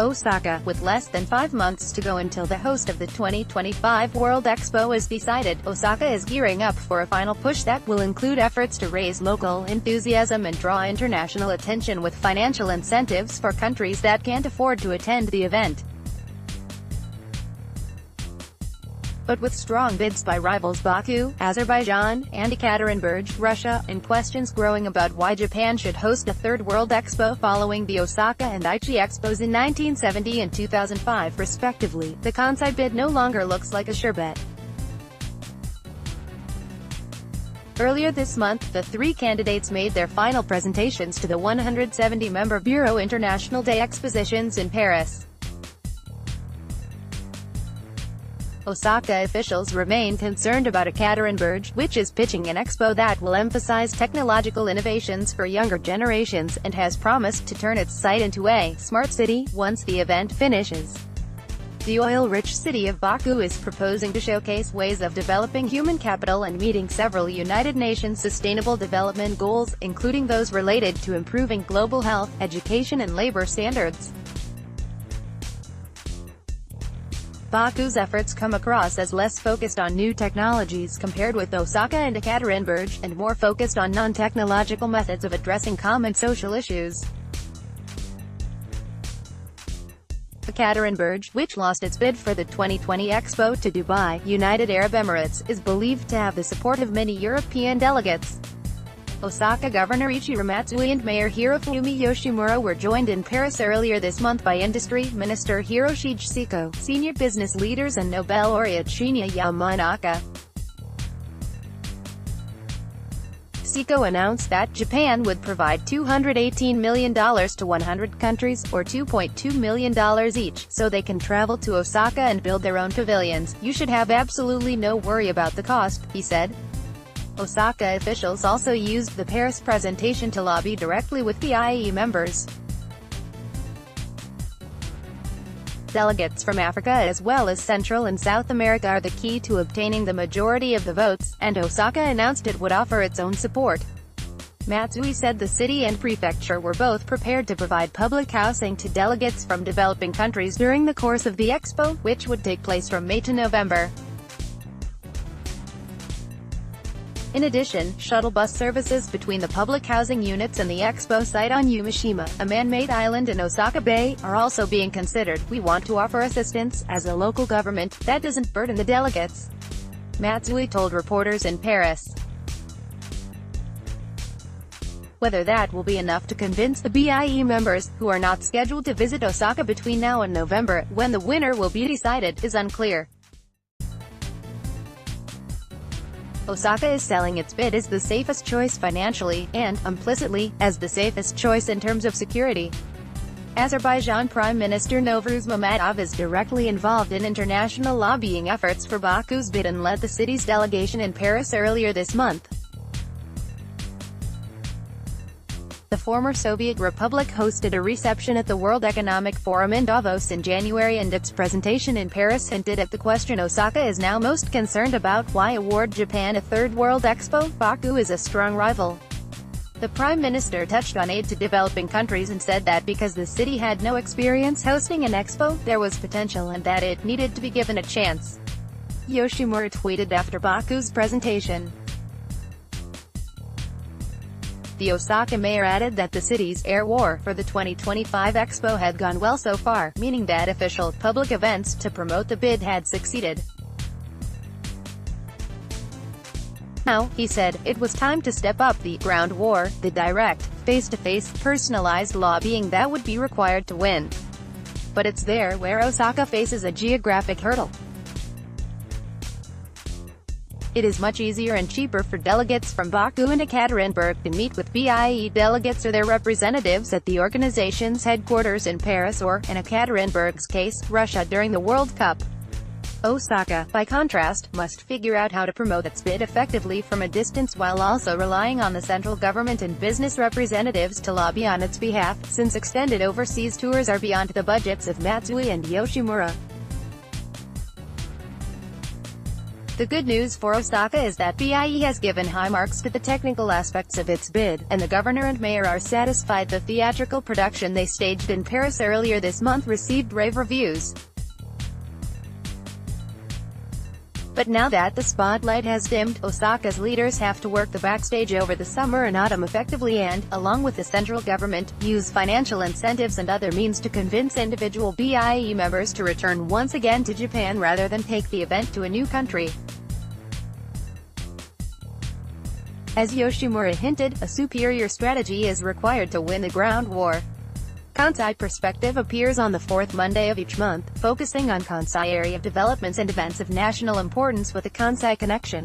Osaka, with less than 5 months to go until the host of the 2025 World Expo is decided, Osaka is gearing up for a final push that will include efforts to raise local enthusiasm and draw international attention with financial incentives for countries that can't afford to attend the event. But with strong bids by rivals Baku, Azerbaijan, and Ekaterinburg, Russia, and questions growing about why Japan should host a third World Expo following the Osaka and Aichi Expos in 1970 and 2005 respectively, the Kansai bid no longer looks like a sure bet. Earlier this month, the three candidates made their final presentations to the 170-member Bureau International des Expositions in Paris. Osaka officials remain concerned about Ekaterinburg, which is pitching an expo that will emphasize technological innovations for younger generations, and has promised to turn its site into a smart city once the event finishes. The oil-rich city of Baku is proposing to showcase ways of developing human capital and meeting several United Nations Sustainable Development Goals, including those related to improving global health, education and labor standards. Baku's efforts come across as less focused on new technologies compared with Osaka and Ekaterinburg, and more focused on non-technological methods of addressing common social issues. Ekaterinburg, which lost its bid for the 2020 Expo to Dubai, United Arab Emirates, is believed to have the support of many European delegates. Osaka Governor Ichiro Matsui and Mayor Hirofumi Yoshimura were joined in Paris earlier this month by Industry Minister Hiroshi Seko, senior business leaders and Nobel laureate Shinya Yamanaka. Seko announced that Japan would provide $218 million to 100 countries, or $2.2 million each, so they can travel to Osaka and build their own pavilions. "You should have absolutely no worry about the cost," he said. Osaka officials also used the Paris presentation to lobby directly with BIE members. Delegates from Africa as well as Central and South America are the key to obtaining the majority of the votes, and Osaka announced it would offer its own support. Matsui said the city and prefecture were both prepared to provide public housing to delegates from developing countries during the course of the expo, which would take place from May to November. In addition, shuttle bus services between the public housing units and the expo site on Umeshima, a man-made island in Osaka Bay, are also being considered. "We want to offer assistance, as a local government, that doesn't burden the delegates," Matsui told reporters in Paris. Whether that will be enough to convince the BIE members, who are not scheduled to visit Osaka between now and November, when the winner will be decided, is unclear. Osaka is selling its bid as the safest choice financially, and, implicitly, as the safest choice in terms of security. Azerbaijan Prime Minister Novruz Mamadov is directly involved in international lobbying efforts for Baku's bid and led the city's delegation in Paris earlier this month. The former Soviet Republic hosted a reception at the World Economic Forum in Davos in January, and its presentation in Paris hinted at the question Osaka is now most concerned about: why award Japan a third World Expo? Baku is a strong rival. The Prime Minister touched on aid to developing countries and said that because the city had no experience hosting an expo, there was potential and that it needed to be given a chance. Yoshimura tweeted after Baku's presentation. The Osaka mayor added that the city's air war for the 2025 Expo had gone well so far, meaning that official, public events to promote the bid had succeeded. Now, he said, it was time to step up the ground war, the direct, face-to-face, personalized lobbying that would be required to win. But it's there where Osaka faces a geographic hurdle. It is much easier and cheaper for delegates from Baku and Ekaterinburg to meet with BIE delegates or their representatives at the organization's headquarters in Paris or, in Ekaterinburg's case, Russia during the World Cup. Osaka, by contrast, must figure out how to promote its bid effectively from a distance while also relying on the central government and business representatives to lobby on its behalf, since extended overseas tours are beyond the budgets of Matsui and Yoshimura. The good news for Osaka is that BIE has given high marks to the technical aspects of its bid, and the governor and mayor are satisfied the theatrical production they staged in Paris earlier this month received rave reviews. But now that the spotlight has dimmed, Osaka's leaders have to work the backstage over the summer and autumn effectively and, along with the central government, use financial incentives and other means to convince individual BIE members to return once again to Japan rather than take the event to a new country. As Yoshimura hinted, a superior strategy is required to win the ground war. Kansai Perspective appears on the fourth Monday of each month, focusing on Kansai area developments and events of national importance with a Kansai connection.